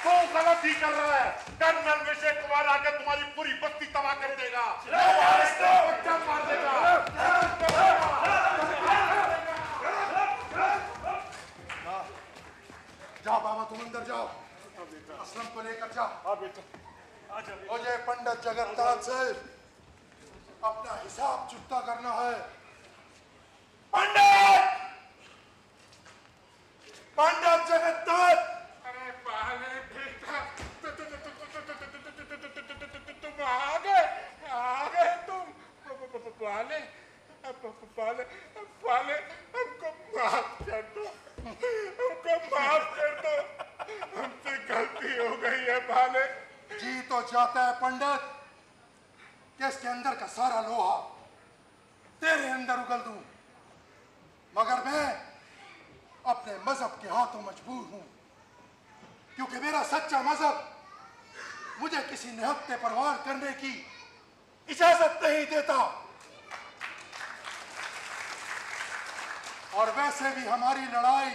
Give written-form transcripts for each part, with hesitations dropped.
तू गलती कर रहा है। कर्नल विजय कुमार आकर तुम्हारी पूरी बस्ती तबाह कर देगा, मार देगा। जाओ बाबा, तुम अंदर जाओ, असलम को लेकर जाओ। मुझे पंडित जगन्नाथ से अपना हिसाब चुकता करना है। पंडित पंडित जगन्नाथ। अरे पाले बेटा, तुम आ गए तुम। पाले पाले पाले, हमको माफ कर दो, हमको माफ कर दो, हमसे गलती हो गई है पाले। जी तो चाहता है पंडित कि इसके अंदर का सारा लोहा तेरे अंदर उगल दूं, मगर मैं अपने मजहब के हाथों मजबूर हूं, क्योंकि मेरा सच्चा मजहब मुझे किसी निहत्थे पर वार करने की इजाजत नहीं देता। और वैसे भी हमारी लड़ाई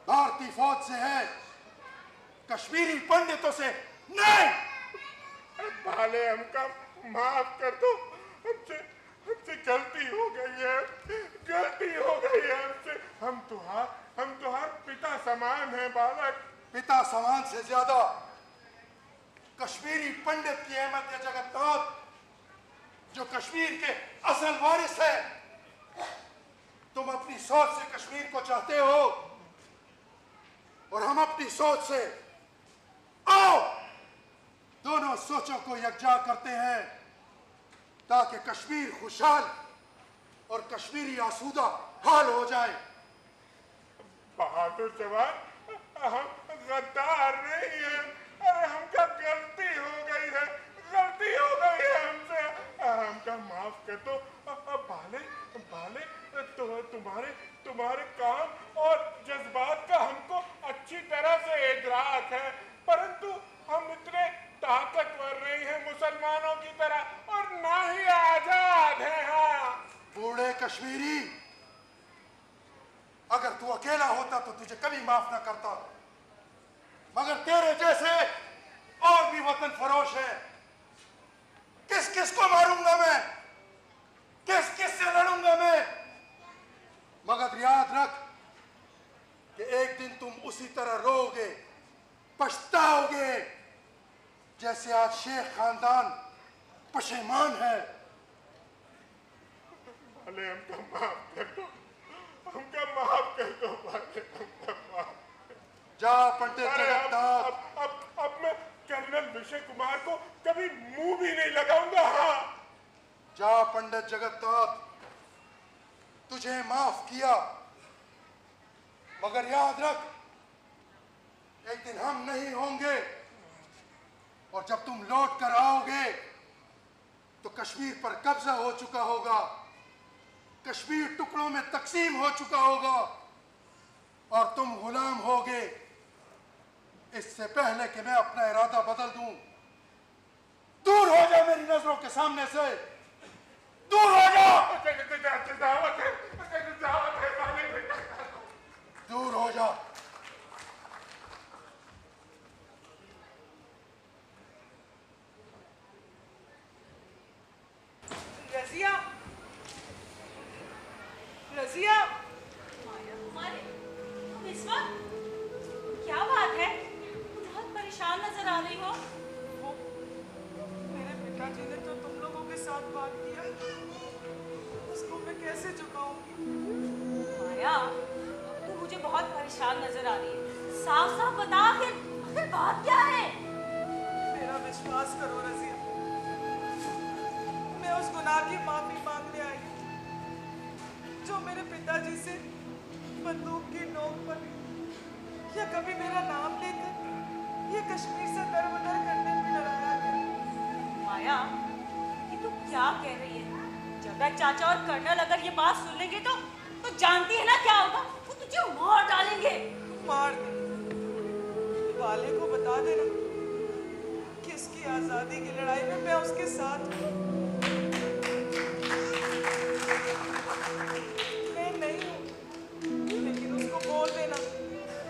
भारतीय फौज से है, कश्मीरी पंडितों से नहीं। भाले हमका माफ कर दो, हमसे गलती हो गई है, गलती हो गई है हमसे। हम तुहार पिता समान हैं बालक। पिता समान से ज्यादा कश्मीरी पंडित की अहमद है जगन्नाथ, जो कश्मीर के असल वारिस है। तुम अपनी सोच से कश्मीर को चाहते हो और हम अपनी सोच से। आओ दोनों सोचों को यकजा करते हैं ताकि कश्मीर खुशहाल और कश्मीरी आसूदा हाल हो जाए। बहादुर जवान, हम गद्दार नहीं है। अरे हमका गलती हो गई है, गलती हो गई है हमसे, हमका माफ कर दो। भाले भाले, तो तुम्हारे काम और जज्बात का हमको अच्छी तरह से इदराक है, परंतु हम इतने ताकतवर नहीं हैं मुसलमानों की तरह, और ना ही आजाद हैं। हाँ बूढ़े कश्मीरी, अगर तू अकेला होता तो तुझे कभी माफ ना करता, मगर तेरे जैसे और भी वतन फरोश है। किस किस को मारूंगा मैं, किस किस से लड़ूंगा मैं, मगर याद रख कि एक दिन तुम उसी तरह रोओगे, पछताओगे जैसे आज शेख खानदान पशेमान है। भले हमका माफ कर दो, हमका माफ कर दो भाले, हमका माफ। जा पंडित जगन्नाथ। अब मैं कर्नल विजय कुमार को कभी मुंह भी नहीं लगाऊंगा। हाँ जा पंडित जगन्नाथ, तुझे माफ किया, मगर याद रख एक दिन हम नहीं होंगे, और जब तुम लौट कर आओगे तो कश्मीर पर कब्जा हो चुका होगा, कश्मीर टुकड़ों में तकसीम हो चुका होगा और तुम गुलाम होगे। इससे पहले कि मैं अपना इरादा बदल दूं, दूर हो जा मेरी नजरों के सामने से, दूर हो जा, दूर हो जा। रजिया, रजिया, इस वक्त क्या बात है? बहुत परेशान नजर आ रही हो। वो मेरे पिताजी ने तो तुम लोगों के साथ बात किया, उसको मैं कैसे चुकाऊंगी? माया, तू मुझे बहुत परेशान नजर आ रही है। साफ साफ बता, आखिर बात क्या है? मेरा विश्वास करो रजिया, मैं उस गुनाह की माफी मांगने आई हूँ जो मेरे पिताजी से बंदूक की नोक पर या कभी मेरा नाम लेकर ये कश्मीर से दरबदर करने में डराया गया। माया, ये तू क्या कह रही है? जगत चाचा और कर्नल अगर ये बात सुन लेंगे तो जानती है ना क्या होगा? वो तुझे मार डालेंगे। मार दे, वाले को बता देना कि उसकी आजादी की लड़ाई में मैं उसके साथ हूँ। मैं नहीं हूँ, लेकिन उसको बोल देना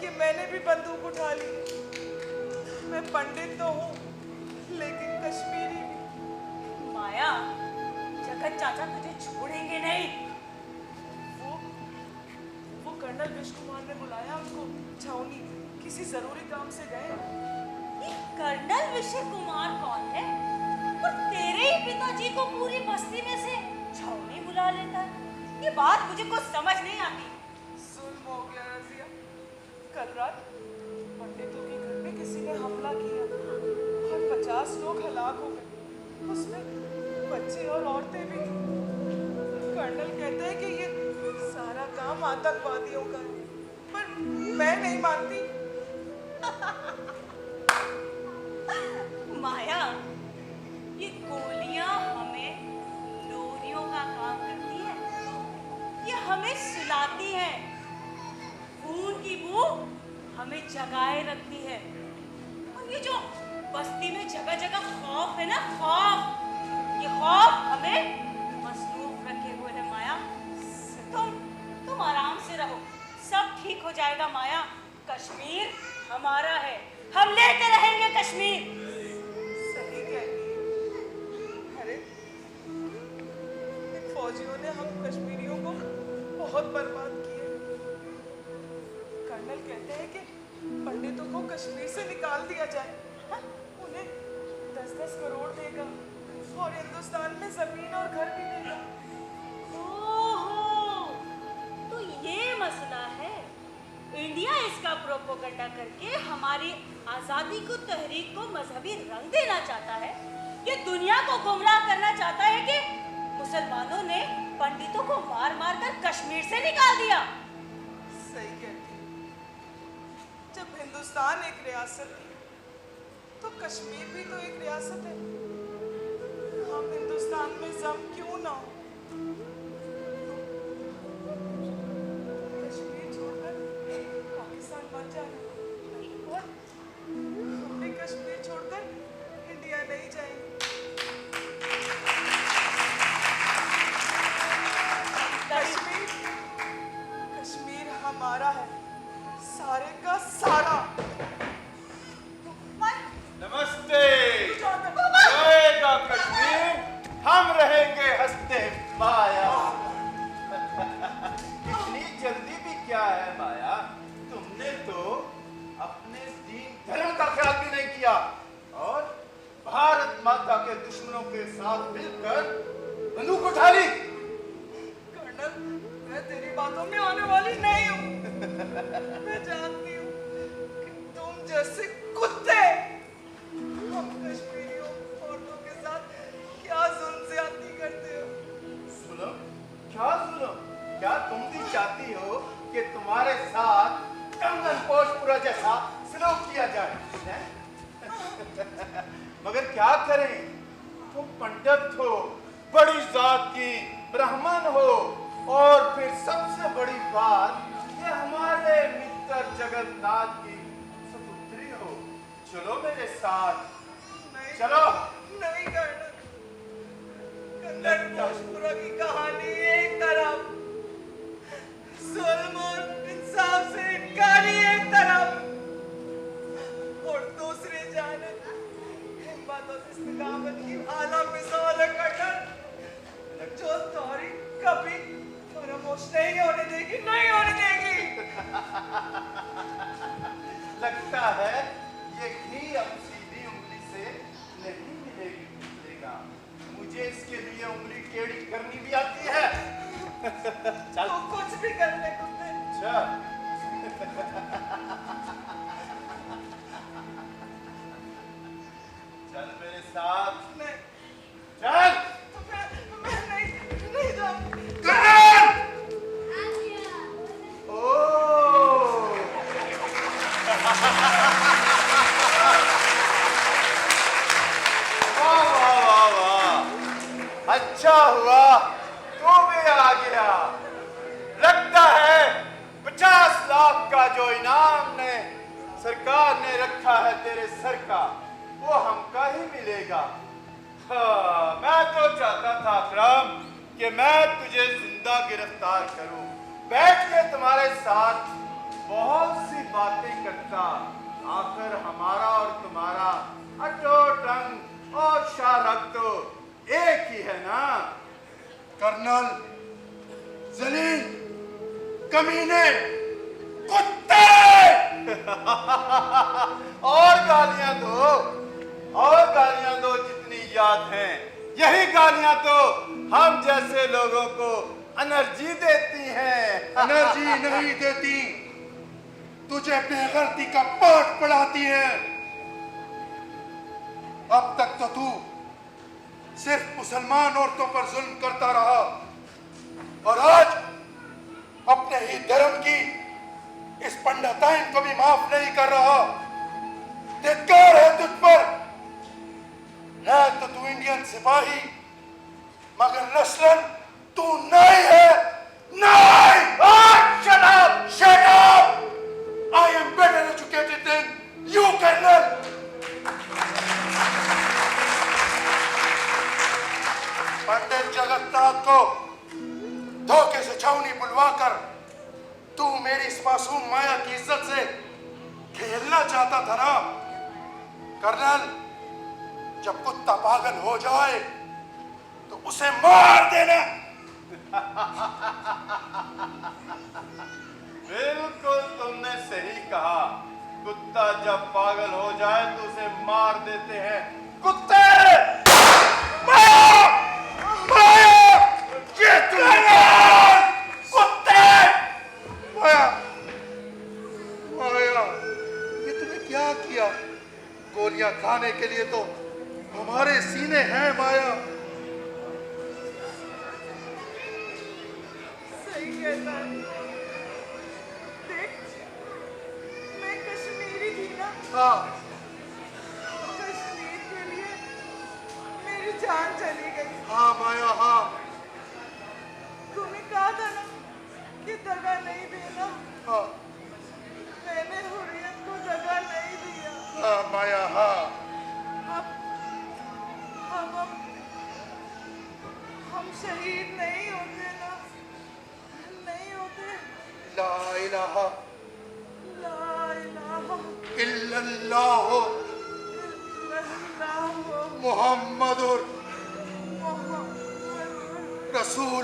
कि मैंने भी बंदूक उठा ली। मैं पंडित तो हूँ, लेकिन कश्मीरी भी। माया, जगत चाचा तुझे छोड़ेंगे नहीं। वो कर्नल विष्णु कुमार ने बुलाया उनको छावनी, किसी जरूरी काम से गए। ये कर्नल विष्णु कुमार कौन है? और तेरे ही पिताजी को पूरी बस्ती में से छावनी बुला लेता है। ये बात मुझे कुछ समझ नहीं आती। जुल्म हो गया रजिया। कल रात पंडितों के घर में किसी ने हमला किया और 50 लोग हलाक हो गए, उसमें बच्चे और औरतें भी। कर्नल कहते हैं कि ये सारा काम आतंकवादियों का है, पर मैं नहीं मानती। माया, ये गोलियां हमें लोरियों का काम करती है, ये हमें सुलाती है, खून की बू हमें जगाए रखती है। और ये जो बस्ती में जगह जगह खौफ है ना, खौफ, ये खौफ हमें मसरूफ रखे हुए है। माया, तुम आराम से रहो, सब ठीक हो जाएगा। माया, कश्मीर हमारा है, हम लेते रहेंगे कश्मीर। सही कहती है। अरे इन फौजियों ने हम कश्मीरियों को बहुत बर्बाद किए। कर्नल कहते हैं कि पंडितों को कश्मीर से निकाल दिया जाए, उन्हें 10-10 करोड़ देगा और हिंदुस्तान में जमीन और घर भी देगा। ओहो, तो ये मसला है। इंडिया इसका प्रोपोगंडा करके हमारी आजादी को, तहरीक को मजहबी रंग देना चाहता है। ये दुनिया को गुमराह करना चाहता है कि मुसलमानों ने पंडितों को मार मार कर कश्मीर से निकाल दिया। सही कहती है। जब हिंदुस्तान एक रियासत थी, तो कश्मीर भी तो एक रियासत है। हम हिंदुस्तान में जम क्यों ना हो? कश्मीर छोड़कर पाकिस्तान बन जाना, और हम भी कश्मीर छोड़कर इंडिया नहीं जाएंगे। कश्मीर हमारा है, सारे का सारा। नमस्ते। रहेगा कश्मीर, हम रहेंगे हंसते। माया, इतनी जल्दी भी क्या है माया? तुमने तो अपने दीन धर्म का ख्याल भी नहीं किया और भारत माता के दुश्मनों के साथ मिलकर बंदूक उठा ली। कर्नल, मैं तेरी बातों में आने वाली नहीं हूँ। मैं जानती हूँ कि तुम जैसे कुत्ते हम कश्मीरियों औरतों के साथ क्या जुल्म ज्यादती करते हो। जुल्म? क्या जुल्म? क्या तुम भी चाहती हो कि तुम्हारे साथ कंगनपोशपुरा जैसा सलूक किया जाए? मगर क्या करें, तुम पंडित हो, बड़ी जात की ब्राह्मण हो, और फिर सबसे बड़ी बात ये हमारे मित्र जगन्नाथ की सपुत्री हो। चलो मेरे साथ, नहीं, चलो। नहीं कर्नल, कंगनपोशपुरा की कहानी एक तरफ, जुल्म और इंसाफ से इनकारी एक तरफ, और दूसरी जानिब हिम्मत और इस्तिकामत की आला मिसाल है कर्नल, जो तारीख कभी फरामोश नहीं होने देगी, नहीं होने देगी। लगता है ये घी अब सीधी उंगली से नहीं मिलेगा। मुझे इसके लिए उंगली टेढ़ी करनी भी आती है। चल। तो कुछ भी करने को दे। चल। चल मेरे साथ। नहीं, चल। मैं नहीं जाऊंगी। ओह। वाह वाह वाह वाह, अच्छा हुआ तू भी आ गया। लगता है 50 लाख का जो इनाम ने सरकार ने रखा है तेरे सर का, वो हमका ही मिलेगा। हाँ, मैं तो चाहता था अकरम कि मैं तुझे जिंदा गिरफ्तार करूं, बैठ के तुम्हारे साथ बहुत सी बातें करता, आखिर हमारा और तुम्हारा अटूट अंग और शारक तो एक ही है ना। कर्नल, जलील, कमीने, कुत्ते! और गालियां दो जितनी याद हैं। यही गालियां तो हम जैसे लोगों को एनर्जी देती हैं। एनर्जी नहीं देती, तुझे बेगर्ती का पाठ पढ़ाती है। अब तक तो तू सिर्फ मुसलमान औरतों पर जुल्म करता रहा और आज अपने ही धर्म की इस पंडिताइन को भी माफ नहीं कर रहा। धिक्कार है तुझ पर। है तो तू इंडियन सिपाही, मगर नस्लन तू नहीं है। नहीं! Shut up! Shut up! I am better educated than you, Colonel. पंडित जगन्नाथ को धोखे से छावनी बुलवाकर तू मेरी इस मासूम माया की इज्जत से खेलना चाहता था ना? कर्नल, जब कुत्ता पागल हो जाए तो उसे मार देना। बिल्कुल तुमने सही कहा। कुत्ता जब पागल हो जाए तो उसे मार देते हैं। कुत्ते! माया! माया! ये कुत्ते! माया! माया! ये तूने क्या किया? गोलियां खाने के लिए तो हमारे सीने हैं माया। सही कहता है। देख, मैं कश्मीरी थी ना। हाँ, कश्मीर के लिए मेरी जान चली गई। हाँ माया, हाँ। तूने कहा था ना कि दगा नहीं देना। हाँ, मैंने हुर्रियत को दगा नहीं दिया। हाँ माया, हाँ। अब हम शहीद नहीं होते ना, नहीं होते। ला इलाहा ला इलाहा इल्लल्लाह इल्लल्लाह मुहम्मदुर मुहम्मदुर रसूल